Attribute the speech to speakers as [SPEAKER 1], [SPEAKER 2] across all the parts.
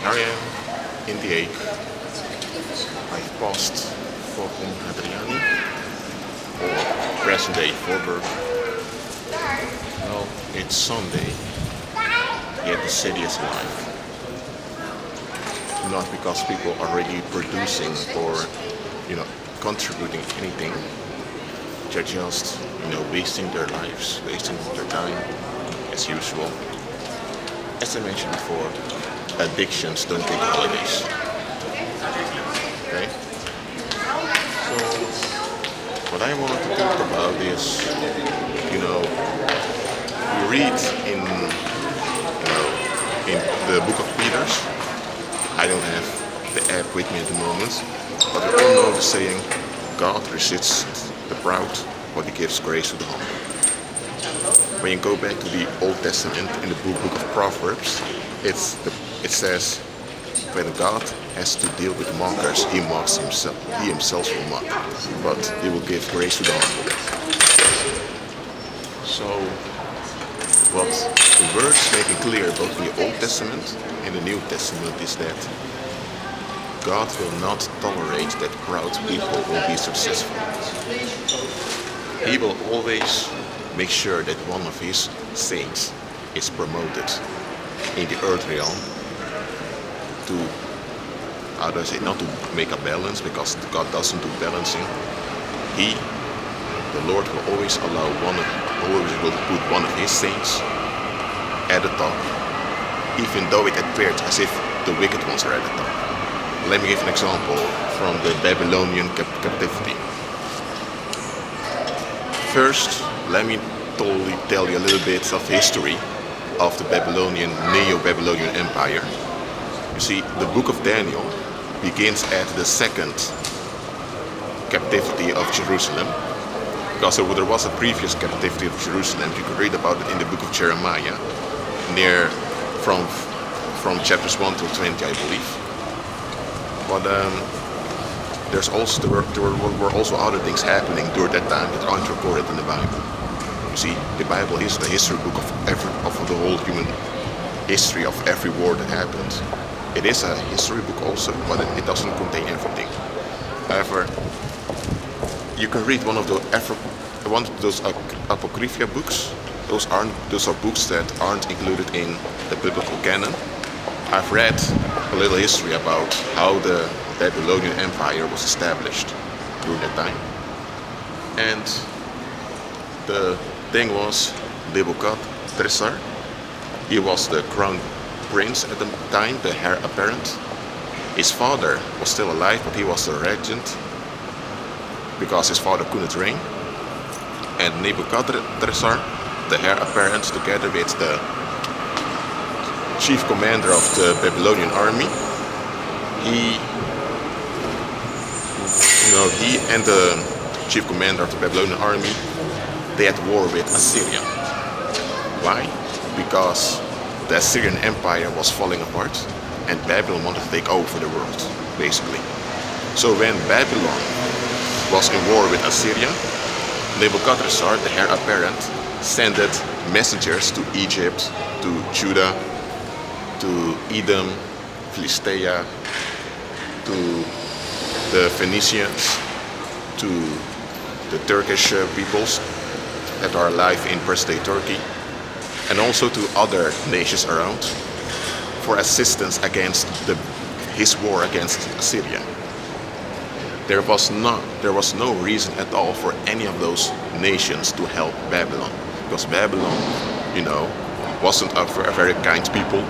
[SPEAKER 1] I am in the Hague. I've passed Forum Hadriani, or present day Voorburg. Well, it's Sunday, yet the city is alive. Not because people are already producing or, contributing anything. They're just, wasting their lives, wasting their time, as usual. As I mentioned before, addictions don't take holidays. Okay? So, what I want to talk about is, we read in the book of Peter. I don't have the app with me at the moment, but we all know the saying, God resists the proud, but he gives grace to the humble. When you go back to the Old Testament in the book of Proverbs, it says, when God has to deal with mockers, he mocks himself. He himself will mock, but he will give grace to the humble. So, what the words making clear both in the Old Testament and the New Testament is that God will not tolerate that proud people will be successful. He will always make sure that one of his saints is promoted in the earth realm to, not to make a balance, because God doesn't do balancing. The Lord will always will put one of his saints at the top, even though it appeared as if the wicked ones are at the top. Let me give an example from the Babylonian captivity. First, let me tell you a little bit of history of the Neo-Babylonian Empire. You see, the book of Daniel begins at the second captivity of Jerusalem, because there was a previous captivity of Jerusalem. You can read about it in the book of Jeremiah, from chapters 1 to 20, I believe. But there were also other things happening during that time that aren't recorded in the Bible. You see, the Bible is the history book of the whole human history of every war that happened. It is a history book also, but it doesn't contain everything. However, you can read one of those apocrypha books. Those are books that aren't included in the biblical canon. I've read a little history about how the Babylonian Empire was established during that time. And the thing was, Nebuchadnezzar, he was the crown prince at the time, the heir apparent. His father was still alive, but he was the regent because his father couldn't reign. And Nebuchadnezzar, the heir apparent, together with the chief commander of the Babylonian army, he and the chief commander of the Babylonian army, they had war with Assyria. Why? Because the Assyrian Empire was falling apart and Babylon wanted to take over the world, basically. So when Babylon was in war with Assyria, Nebuchadnezzar, the heir apparent, sent messengers to Egypt, to Judah, to Edom, Philistia, to the Phoenicians, to the Turkish peoples that are alive in present-day Turkey, and also to other nations around for assistance against his war against Assyria. There was no reason at all for any of those nations to help Babylon, because Babylon, wasn't a very kind people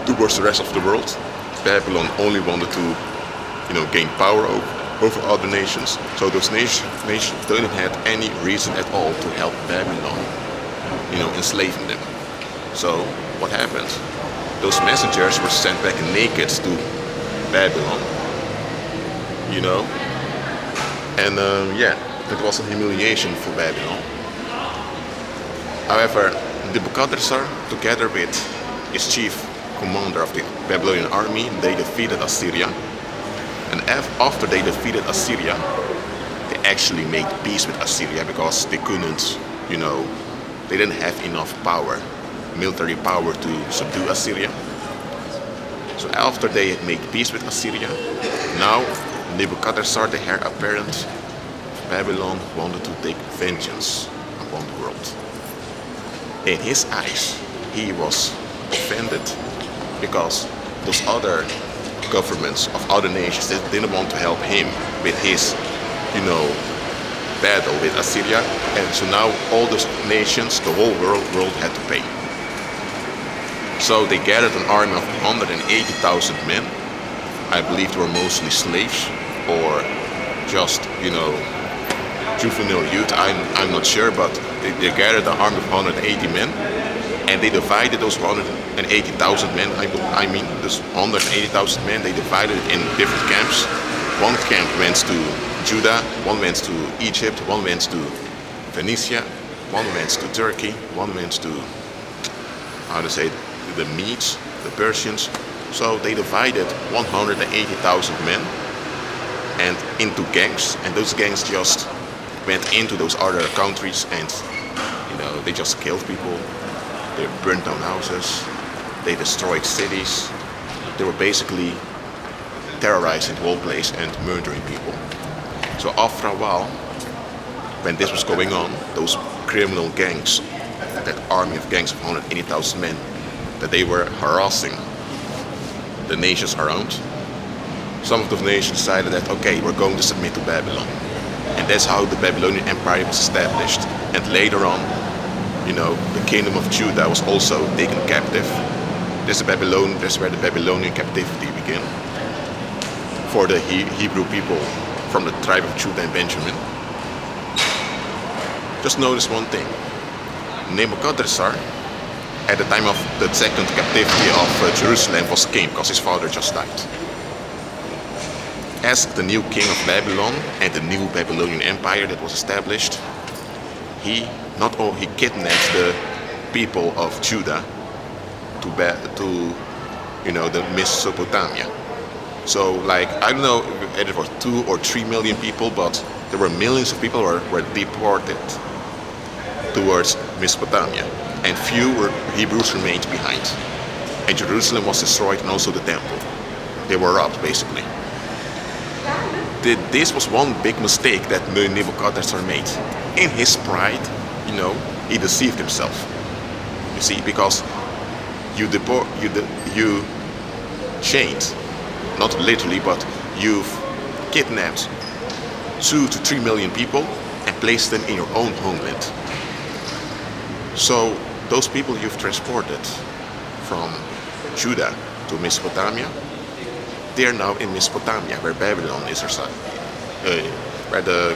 [SPEAKER 1] towards the rest of the world. Babylon only wanted to, gain power over other nations. So those nations didn't have any reason at all to help Babylon, enslaving them. So what happened? Those messengers were sent back naked to Babylon, and that was a humiliation for Babylon. However, Nebuchadnezzar, together with his chief commander of the Babylonian army, they defeated Assyria. And after they defeated Assyria, they actually made peace with Assyria because they couldn't, they didn't have enough power, military power to subdue Assyria. So after they had made peace with Assyria, now Nebuchadnezzar, the heir apparent of Babylon, wanted to take vengeance upon the world. In his eyes, he was offended because those other governments of other nations didn't want to help him with his, battle with Assyria, and so now all those nations, the whole world had to pay. So they gathered an army of 180,000 men. I believe they were mostly slaves or just, juvenile youth. I'm not sure, but they gathered an army of 180 men, and they divided those 180,000 men. I mean, those 180,000 men. They divided it in different camps. One camp went to Judah, one went to Egypt, one went to Phoenicia, one went to Turkey, one went to the Medes, the Persians. So they divided 180,000 men and into gangs, and those gangs just went into those other countries and they just killed people. They burned down houses, they destroyed cities. They were basically terrorizing the whole place and murdering people. So after a while, when this was going on, those criminal gangs, that army of gangs of 180,000 men, that they were harassing the nations around, some of those nations decided that, okay, we're going to submit to Babylon. And that's how the Babylonian Empire was established. And later on, the kingdom of Judah was also taken captive. That's where the Babylonian captivity began for the Hebrew people from the tribe of Judah and Benjamin. Just notice one thing. Nebuchadnezzar, at the time of the second captivity of Jerusalem, was king because his father just died. As the new king of Babylon and the new Babylonian Empire that was established, he kidnapped the people of Judah to the Mesopotamia. So I don't know if it was 2 or 3 million people, but there were millions of people who were deported towards Mesopotamia, and few Hebrews remained behind. And Jerusalem was destroyed, and also the temple. They were robbed, basically. This was one big mistake that Nebuchadnezzar made. In his pride, he deceived himself. You see, because you chained, not literally, but you've kidnapped 2 to 3 million people and placed them in your own homeland. So those people you've transported from Judah to Mesopotamia, they are now in Mesopotamia, where Babylon is, where the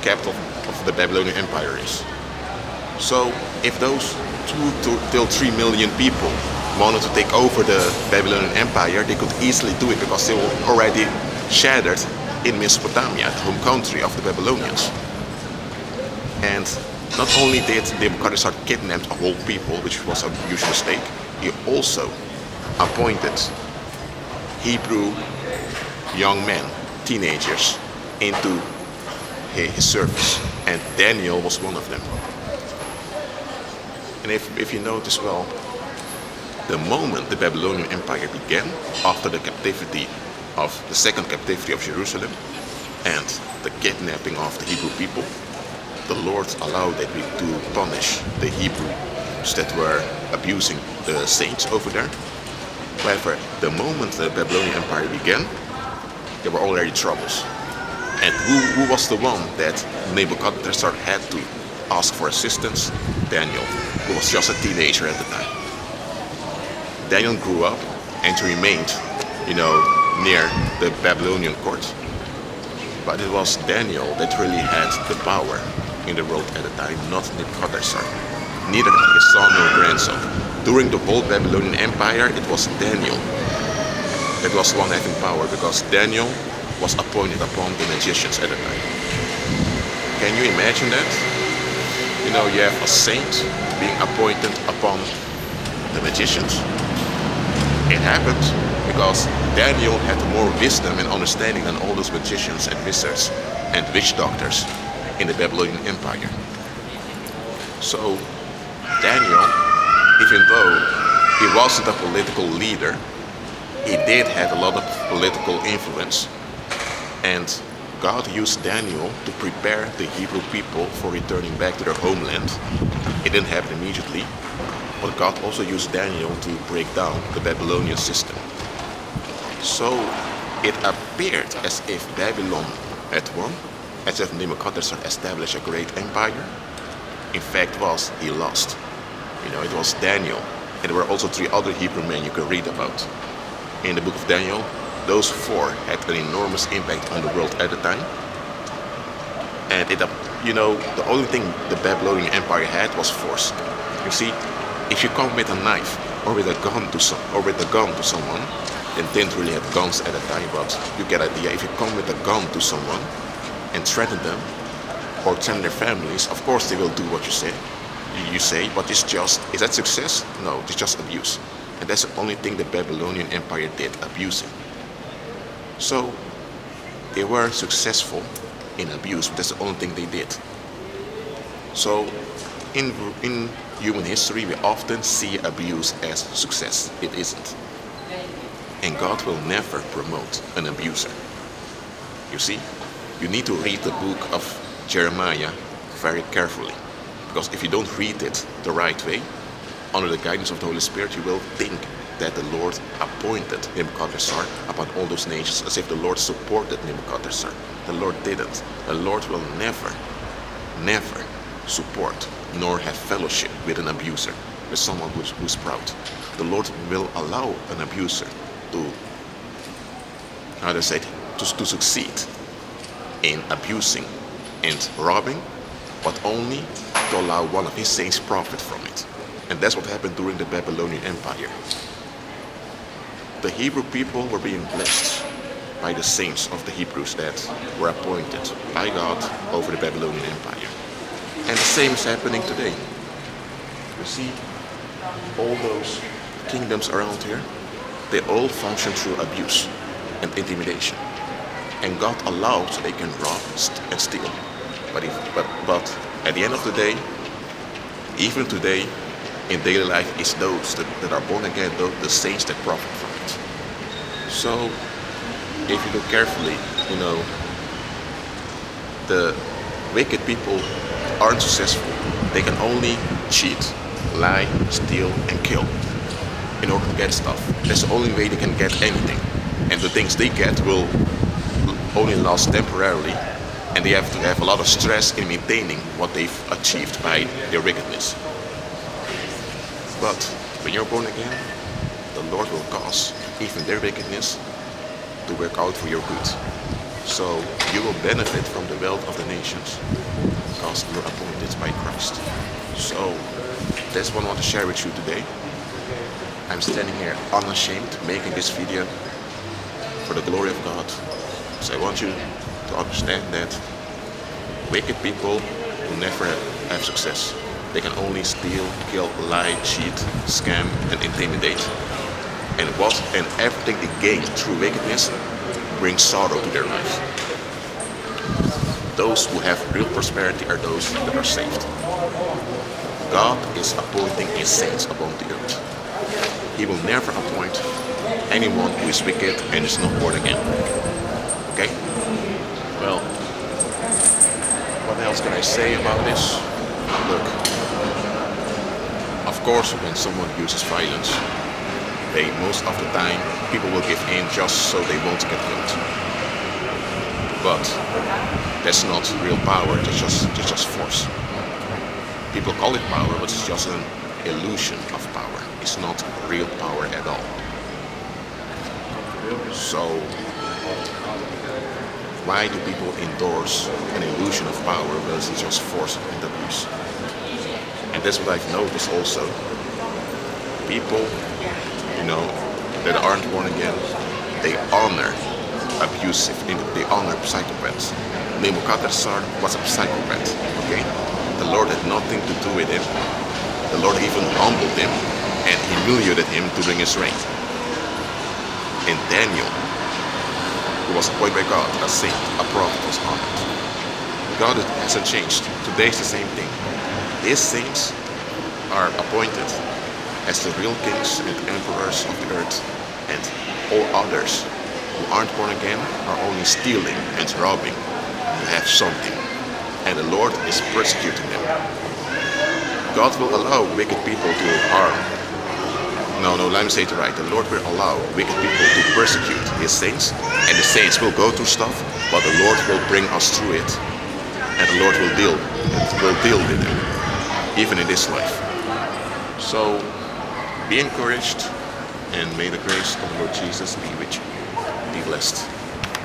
[SPEAKER 1] capital of the Babylonian Empire is. So if those 2 to 3 million people wanted to take over the Babylonian Empire, they could easily do it because they were already shattered in Mesopotamia, the home country of the Babylonians. And not only did Nebuchadnezzar kidnap a whole people, which was a huge mistake, he also appointed Hebrew young men, teenagers, into his service, and Daniel was one of them. And if you notice well, the moment the Babylonian Empire began, after the second captivity of Jerusalem and the kidnapping of the Hebrew people, the Lord allowed that to punish the Hebrews that were abusing the saints over there. However, the moment the Babylonian Empire began, there were already troubles. And who was the one that Nebuchadnezzar had to ask for assistance? Daniel, who was just a teenager at the time. Daniel grew up and remained, near the Babylonian court. But it was Daniel that really had the power in the world at the time, not Nebuchadnezzar. Neither his son nor grandson. During the whole Babylonian Empire, it was Daniel that was one having power, because Daniel was appointed upon the magicians at the time. Can you imagine that? You have a saint being appointed upon the magicians. It happened because Daniel had more wisdom and understanding than all those magicians and wizards and witch doctors in the Babylonian Empire. So Daniel, even though he wasn't a political leader, he did have a lot of political influence. And God used Daniel to prepare the Hebrew people for returning back to their homeland. It didn't happen immediately, but God also used Daniel to break down the Babylonian system. So it appeared as if Babylon had won, as if Nebuchadnezzar established a great empire. In fact, he lost. It was Daniel, and there were also 3 other Hebrew men you can read about. In the book of Daniel, those 4 had an enormous impact on the world at the time. And the only thing the Babylonian Empire had was force. You see, if you come with a knife or with a gun to someone, they didn't really have guns at the time, but you get the idea. If you come with a gun to someone and threaten them or threaten their families, of course they will do what you say. But is that success? No, it's just abuse. And that's the only thing the Babylonian Empire did, abusing. So they were successful in abuse, but that's the only thing they did. So in human history, we often see abuse as success. It isn't. And God will never promote an abuser. You see, you need to read the book of Jeremiah very carefully. Because if you don't read it the right way, under the guidance of the Holy Spirit, you will think that the Lord appointed Nebuchadnezzar upon all those nations, as if the Lord supported Nebuchadnezzar. The Lord didn't. The Lord will never support nor have fellowship with an abuser, with someone who's proud. The Lord will allow an abuser to succeed in abusing and robbing, but only to allow one of his saints profit from it. And that's what happened during the Babylonian Empire. The Hebrew people were being blessed by the saints of the Hebrews that were appointed by God over the Babylonian Empire. And the same is happening today. You see, all those kingdoms around here, they all function through abuse and intimidation. And God allowed so they can rob and steal. But at the end of the day, even today, in daily life, it's those that are born again, the saints that profit from it. So, if you look carefully, the wicked people aren't successful. They can only cheat, lie, steal, and kill in order to get stuff. That's the only way they can get anything. And the things they get will only last temporarily, and they have to have a lot of stress in maintaining what they've achieved by their wickedness. But when you're born again, the Lord will cause even their wickedness to work out for your good. So you will benefit from the wealth of the nations because you're appointed by Christ. So that's what I want to share with you today. I'm standing here unashamed making this video for the glory of God. So I want you to understand that wicked people will never have success. They can only steal, kill, lie, cheat, scam, and intimidate. And everything they gain through wickedness brings sorrow to their lives. Those who have real prosperity are those that are saved. God is appointing his saints upon the earth. He will never appoint anyone who is wicked and is not born again. Okay? Well, what else can I say about this? Look, of course, when someone uses violence, most of the time, people will give in just so they won't get killed. But that's not real power, it's just force. People call it power, but it's just an illusion of power. It's not real power at all. So, why do people endorse an illusion of power versus just force and abuse? And that's what I've noticed also. People, that aren't born again, they honor they honor psychopaths. Nebuchadnezzar was a psychopath, okay? The Lord had nothing to do with him. The Lord even humbled him and humiliated him during his reign. And Daniel, who was appointed by God, a saint, a prophet, was honored. God hasn't changed. Today is the same thing. These saints are appointed as the real kings and emperors of the earth, and all others who aren't born again are only stealing and robbing to have something, and the Lord is persecuting them. God will allow wicked people to harm. No, let me say it right. The Lord will allow wicked people to persecute His saints, and the saints will go through stuff, but the Lord will bring us through it, and the Lord will deal with them, even in this life. So, be encouraged, and may the grace of the Lord Jesus be with you. Be blessed.